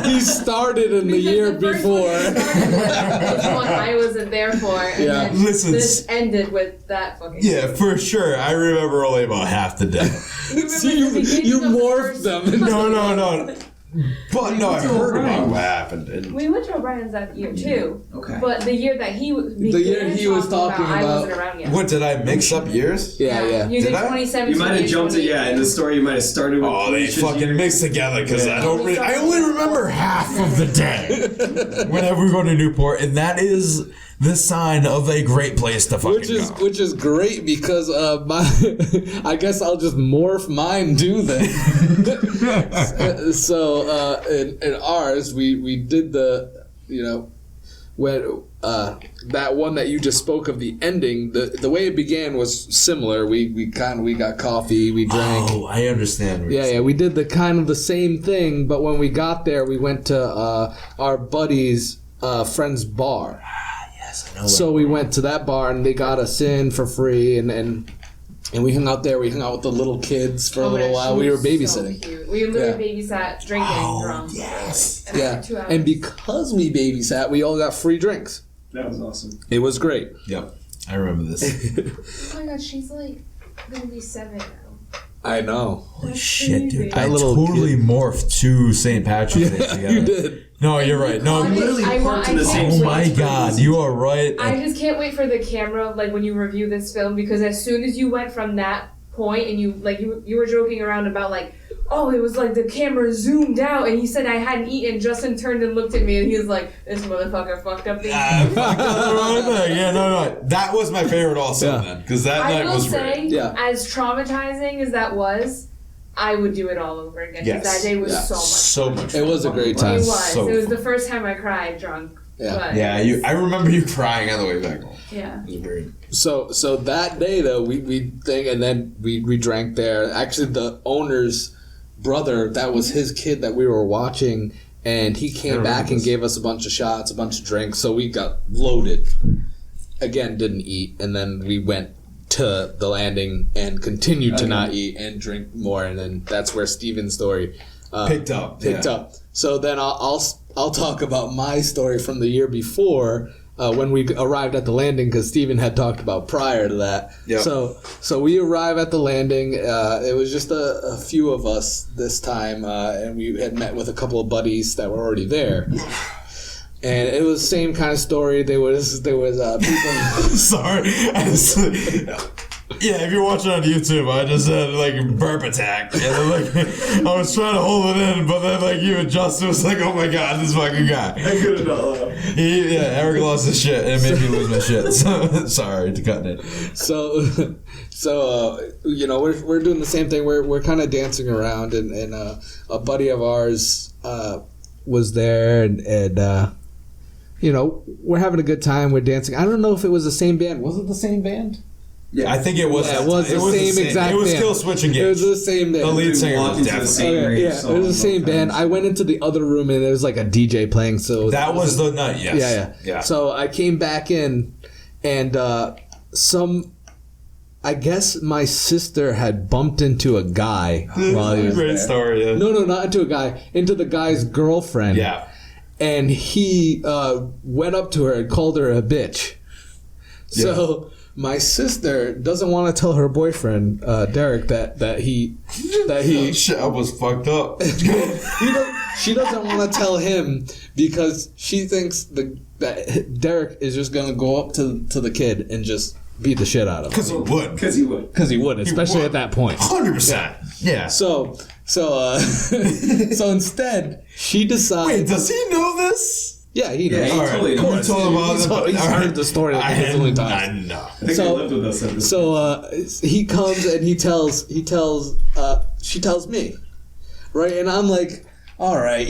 he started in the Because year the first before. one was one I wasn't there for, and Yeah. then Listen, this ended with that fucking. Yeah, for sure. I remember only about half the day. So you morphed them. No. But no, I heard about what happened. And We went to O'Brien's that year too. Okay. But the year that he year he was talking I about- wasn't around yet. what, did I mix up years? Yeah. You did Did I? 2017. You might have and jumped it, 2018. in the story you might have started with. Oh, they Felicia's fucking year. mixed together because Yeah. I only remember half of the day whenever we go to Newport, and that is the sign of a great place to fucking go. Which is great because my I guess I'll just morph mine too then. So in ours we did the when that one that you just spoke of, the ending, the way it began was similar. We got coffee, we drank. Oh, I understand. Yeah, we did the kind of the same thing, but when we got there, we went to our buddy's friend's bar. Yes, I know. So we went to that bar and they got us in for free, and we hung out there. We hung out with the little kids for a little while. We were babysitting. So cute. We literally babysat, drinking, drunk. yes. And Yeah, 2 hours. and because we babysat, we all got free drinks. That was awesome. It was great. Yep, I remember this. Oh my god, she's like gonna be 7 now. I know. Holy shit, dude! That I little totally morphed to St. Patrick's Day together. You did. No, you're right. No, literally parked in the same oh place. my god, you are right. I just can't wait for the camera, like when you review this film, because as soon as you went from that point and you were joking around about like, oh, it was like the camera zoomed out and he said I hadn't eaten. Justin turned and looked at me and he was like, this motherfucker fucked up the Yeah, no. That was my favorite also then, because that I night will was say, great. Yeah. as traumatizing as that was, I would do it all over again. Yes. That day was Yeah. so much So fun. much. It was a great It time. was. So it was the fun. first time I cried drunk. Yeah. But Yeah, I remember you crying on the way back home. yeah. It was weird. So that day though, we think, and then we drank there. Actually, the owner's brother, that was his kid that we were watching, and he came back and gave us a bunch of shots, a bunch of drinks. So we got loaded. Again, didn't eat, and then we went to the landing and continued to not eat and drink more, and then that's where Steven's story Picked up. up. So then I'll talk about my story from the year before. When we arrived at the landing, because Steven had talked about prior to that. Yep. So we arrive at the landing. It was just a few of us this time, and we had met with a couple of buddies that were already there. And it was the same kind of story. There was people. Sorry. Yeah, if you're watching on YouTube, I just had like a burp attack. And then, like, I was trying to hold it in, but then like you and Justin was like, oh my god, this fucking guy. I couldn't laugh. Eric lost his shit and made me lose my shit. So sorry to cut it. So we're doing the same thing. We're kind of dancing around, and a buddy of ours was there, and we're having a good time. We're dancing. I don't know if it was the same band. Was it the same band? Yeah, I think it was. Yeah, it was the same exact It was band. still switching It games. was the same band. The lead singer Walked was into the definitely. same range Yeah, it was the same band. I went into the other room and there was like a DJ playing. So That was the night. Yes. Yeah. So I came back in, and I guess my sister had bumped into a guy while he was Great there. story. Yeah. No, not into a guy, into the guy's girlfriend. Yeah. And he went up to her and called her a bitch. So my sister doesn't want to tell her boyfriend Derek that he Shit, I was fucked up. she doesn't want to tell him because she thinks that Derek is just gonna go up to the kid and just beat the shit out of him. Because he would. Because he would. Because he would, especially would. at that point. 100%. Yeah. So instead, she decides. Wait, does he know this? Yeah, he knows. Yeah, he All right. totally You knows. told him all He's heard the story like a gazillion times. I know. I think So- they lived with us at this So he comes and she tells me, right? And I'm like, all right,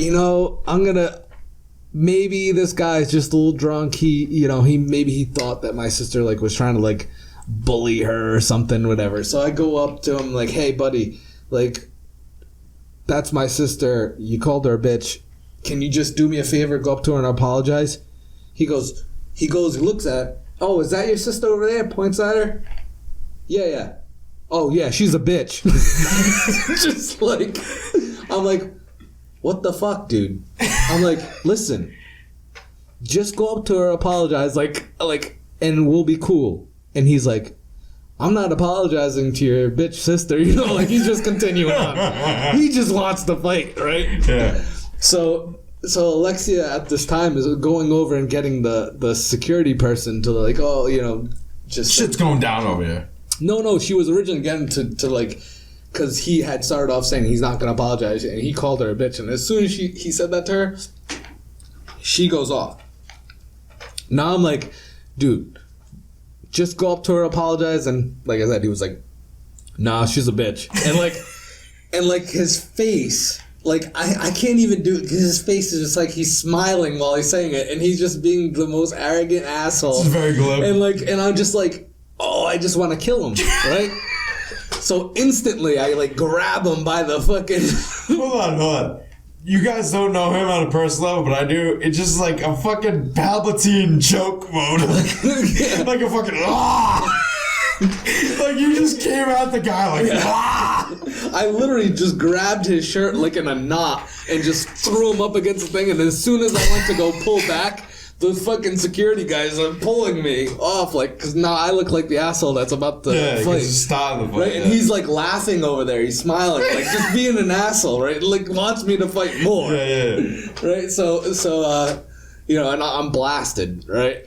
maybe this guy's just a little drunk. Maybe he thought that my sister like was trying to like bully her or something, whatever. So I go up to him like, hey, buddy, like, that's my sister. You called her a bitch. Can you just do me a favor, go up to her and apologize? He looks at it. Oh, is that your sister over there? Points at her. Yeah. Oh, yeah, she's a bitch. Just like, I'm like, what the fuck, dude? I'm like, listen, just go up to her, apologize, like, and we'll be cool. And he's like, I'm not apologizing to your bitch sister, like he's just continuing on. He just wants to fight, right? Yeah. So Alexia at this time is going over and getting the security person to like, just Shit's going down over here. No, she was originally getting to like, because he had started off saying he's not going to apologize, and he called her a bitch, and as soon as he said that to her, she goes off. Now I'm like, dude, just go up to her, apologize, and like I said, he was like, nah, she's a bitch. And like his face, like I can't even do it because his face is just like he's smiling while he's saying it, and he's just being the most arrogant asshole. This is very glib. And I'm just like, oh, I just want to kill him, right? So instantly I like grab him by the fucking Hold on. You guys don't know him on a personal level, but I do. It's just like a fucking Palpatine choke mode. Like a fucking like you just came at the guy like I literally just grabbed his shirt like in a knot and just threw him up against the thing, and as soon as I went to go pull back, the fucking security guys are pulling me off, like, because now I look like the asshole that's about to fight. Start the fight. Right? And he's like laughing over there, he's smiling, like just being an asshole, right? Like wants me to fight more. Yeah. Right? So and I'm blasted, right?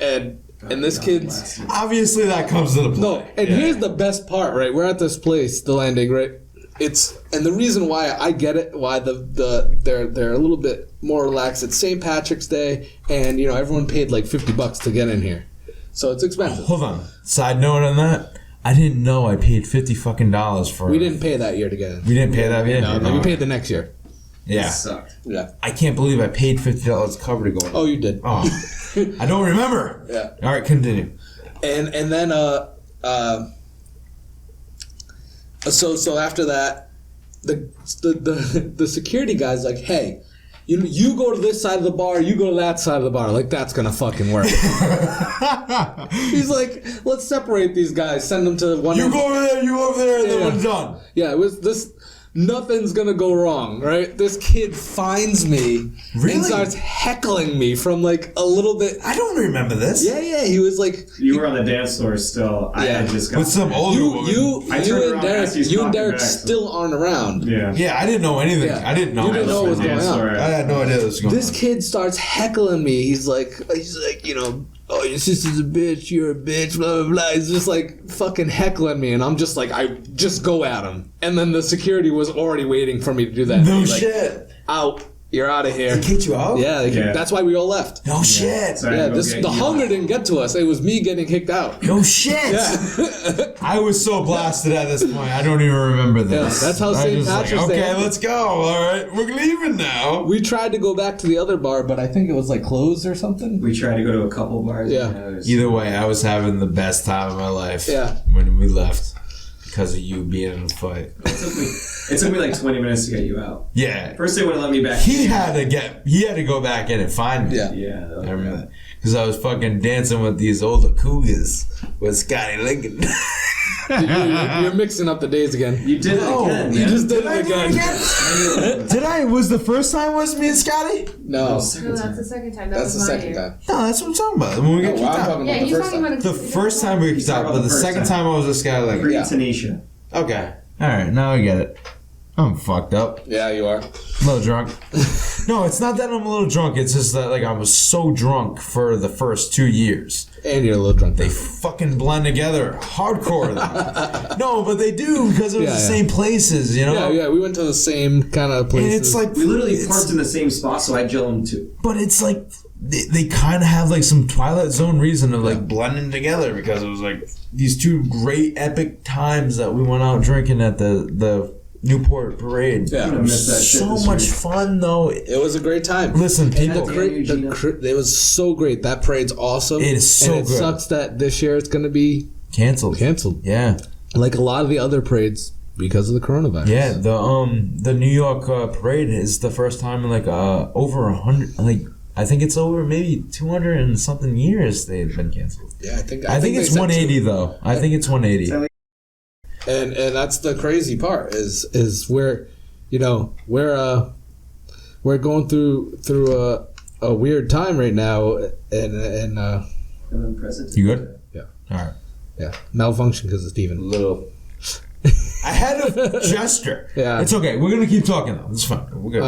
And this kid's Obviously that comes into play. no, and here's the best part, right? We're at this place, the landing, right? And the reason why I get it, why they're a little bit more relaxed. It's St. Patrick's Day, and everyone paid like $50 to get in here, so it's expensive. Hold on. Side note on that, I didn't know I paid $50 fucking for. We didn't pay that year to get in. We didn't pay that yet. No, we paid the next year. Yeah. It sucked. Yeah. I can't believe I paid $50 cover to go in. Oh, you did. Oh, I don't remember. Yeah. All right, continue. And then so after that, the security guy's like, hey, you go to this side of the bar, you go to that side of the bar. Like, that's gonna fucking work. He's like, let's separate these guys, send them to one. You go over there, you over there, and then we're done. Yeah, it was this. Nothing's gonna go wrong, right? This kid finds me and starts heckling me from like a little bit. I don't remember this. Yeah, he was like, You were on the dance floor still. I had just got With some older woman. I turned around and asked you to you and talk Derek back, so- still aren't around. Yeah. Yeah, I didn't know anything. Yeah. I didn't know. You didn't know what was going on. I had no idea this was going This on. kid starts heckling me. He's like, oh, your sister's a bitch, you're a bitch, blah, blah, blah. He's just like fucking heckling me, and I'm just like, I just go at him. And then the security was already waiting for me to do that. No He's like, shit. out. You're out of here. They kicked you out? Yeah, Yeah. that's why we all left. No shit. So I Yeah, had to go get the you hunger out. didn't get to us. It was me getting kicked out. No shit. Yeah. I was so blasted at this point. I don't even remember this. Yeah, that's how I St. just Patrick's Day okay, happened. let's go. All right, we're leaving now. We tried to go back to the other bar, but I think it was like closed or something. We tried to go to a couple bars. Yeah. and it was- Either way, I was having the best time of my life. Yeah. When we left, because of you being in a fight. It took me like 20 minutes to get you out. Yeah. First they wouldn't let me back. He had to go back in and find me. Yeah. Yeah. I remember that. Because I was fucking dancing with these older cougars with Scotty Lincoln. You're mixing up the days again. You did it again. You man. just did Did I it do it again. again? Did I? Was the first time was me and Scotty? No, No, that's the second time. That that's the was my second year. time. No, that's what I'm talking about. When we No, got well, kicked I'm out. talking Yeah, about the he's first talking time. about The first time we were kicked talking out, about but the the first second time. time I was with Scotty Lincoln. Pretty Tanisha. Okay. Alright, now I get it. I'm fucked up. Yeah, you are. A little drunk. No, it's not that I'm a little drunk. It's just that like I was so drunk for the first 2 years. And you're a little drunk. They fucking blend together hardcore. No, but they do because it was the same places, you know? Yeah, we went to the same kind of And places. it's like We literally parked in the same spot, so I Jill him too. but it's like they kind of have like some Twilight Zone reason of like blending together, because it was like these two great epic times that we went out drinking at the Newport Parade. Yeah. I'm gonna miss that shit So this much week. fun though. It was a great time. Listen, And people. it was so great. That parade's awesome. It is so and it good. sucks that this year it's going to be Canceled. canceled. Like a lot of the other parades because of the coronavirus. Yeah, the New York Parade is the first time in like over 100, like I think it's over maybe 200 and something years they've been canceled. Yeah, I think it's they said 180 though. I think it's 180. And that's the crazy part is where, you know, we're going through a weird time right now, and Unprecedented. You good? Yeah. All right. yeah, malfunction because of Steven. Little. I had a gesture. Yeah. It's okay. We're gonna keep talking though. It's fine. We're good.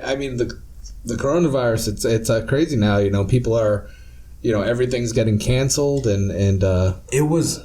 I mean the coronavirus. It's crazy now. You know, people are, you know, everything's getting canceled, and It was.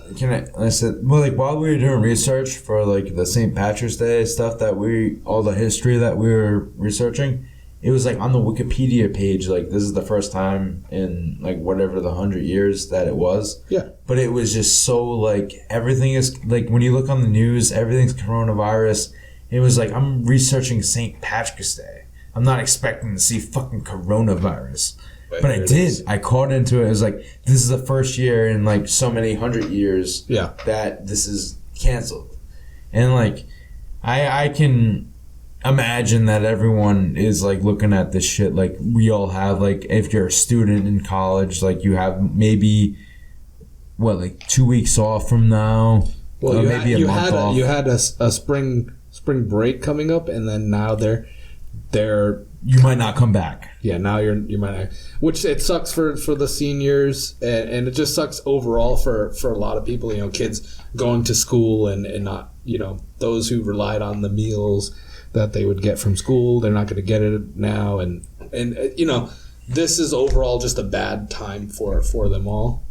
I said, well, like while we were doing research for like the St. Patrick's Day stuff all the history that we were researching, it was like on the Wikipedia page, like this is the first time in like whatever the 100 years that it was. Yeah. But it was just so like everything is like when you look on the news, everything's coronavirus. It was like I'm researching St. Patrick's Day. I'm not expecting to see fucking coronavirus. But I did. I caught into it. It was like, this is the first year in like so many 100 years that this is canceled. And like, I can imagine that everyone is like looking at this shit like we all have. Like, if you're a student in college, like you have maybe, like 2 weeks off from now? well, maybe a month off. You had a spring break coming up, and then now they're You might not come back. Yeah, now you might not, which it sucks for the seniors, and it just sucks overall for a lot of people. You know, kids going to school and not, you know, those who relied on the meals that they would get from school, they're not going to get it now, and you know, this is overall just a bad time for them all.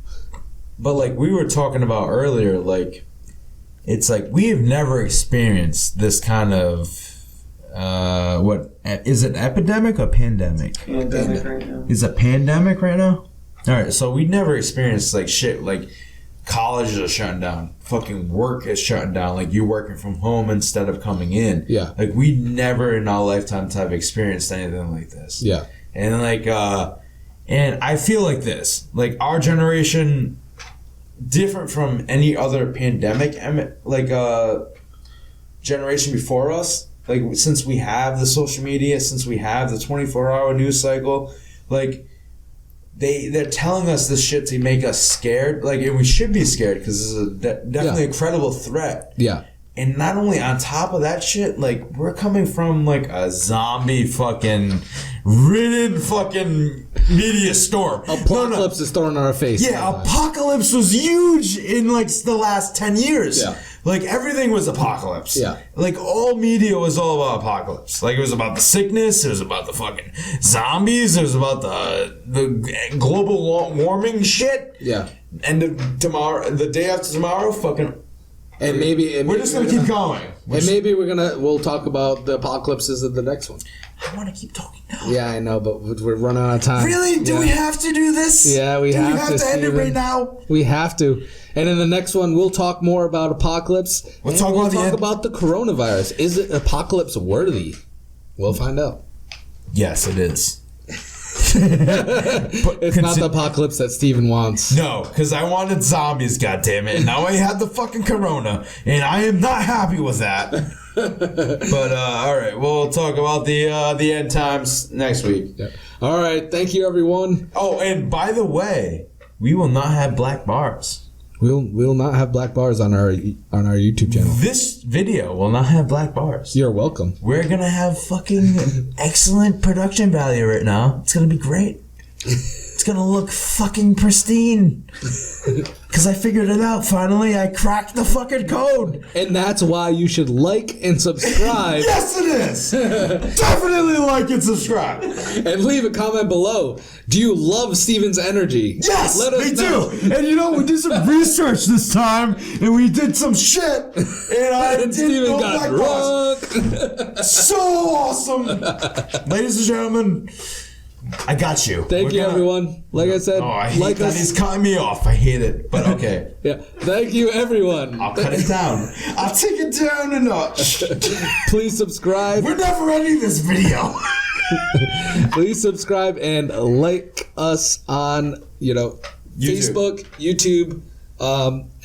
But like we were talking about earlier, like it's like we have never experienced this kind of what is it, epidemic or pandemic? Pandemic right now. Is it pandemic right now? All right, so we never experienced like shit like colleges are shutting down, fucking work is shutting down, like you working from home instead of coming in. Yeah. Like we never in our lifetimes have experienced anything like this. Yeah. And like and I feel like this, like our generation, different from any other pandemic like generation before us, like since we have the social media, since we have the 24-hour news cycle, like they're telling us this shit to make us scared, like, and we should be scared because this is definitely a credible threat. Yeah. And not only on top of that shit, like we're coming from like a zombie fucking ridden fucking media storm. Apocalypse is thrown in our face. Yeah, apocalypse was huge in like the last 10 years. Yeah. Like everything was apocalypse. Yeah. Like all media was all about apocalypse. Like it was about the sickness, it was about the fucking zombies, it was about the global warming shit. Yeah. And the day after tomorrow, fucking. And maybe we're just gonna keep going. And maybe we'll talk about the apocalypses of the next one. I want to keep talking now. Yeah, I know, but we're running out of time. Really? Do we have to do this? Yeah, we have to. Do we have to end it right now? We have to. And in the next one, we'll talk more about apocalypse. We'll talk about the coronavirus. Is it apocalypse worthy? We'll find out. Yes, it is. It's not the apocalypse that Steven wants. No, because I wanted zombies, goddammit. And now I had the fucking corona, and I am not happy with that. But all right, we'll talk about the end times next week. Yeah. All right, thank you, everyone. Oh, and by the way, we will not have black bars. We'll not have black bars on our YouTube channel. This video will not have black bars. You're welcome. We're gonna have fucking excellent production value right now. It's gonna be great. It's gonna look fucking pristine. Because I figured it out finally. I cracked the fucking code. And that's why you should like and subscribe. Yes, it is. Definitely like and subscribe. And leave a comment below. Do you love Steven's energy? Yes, let us know. do. And you know, we did some research this time, and we did some shit, and I And Steven got drunk. So awesome. Ladies and gentlemen, I got you. Thank you, everyone. Like I said, I hate like that us. he's cutting me off. I hate it, but okay. Yeah. Thank you, everyone. I'll cut it down. I'll take it down a notch. Please subscribe. We're never ending this video. Please subscribe and like us on, Facebook, YouTube,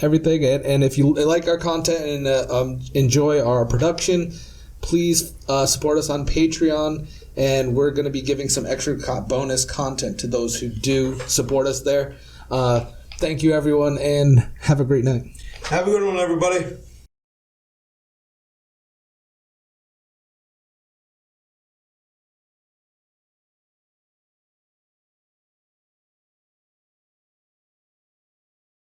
everything. And if you like our content and enjoy our production, please support us on Patreon. And we're going to be giving some extra bonus content to those who do support us there. Thank you, everyone, and have a great night. Have a good one, everybody.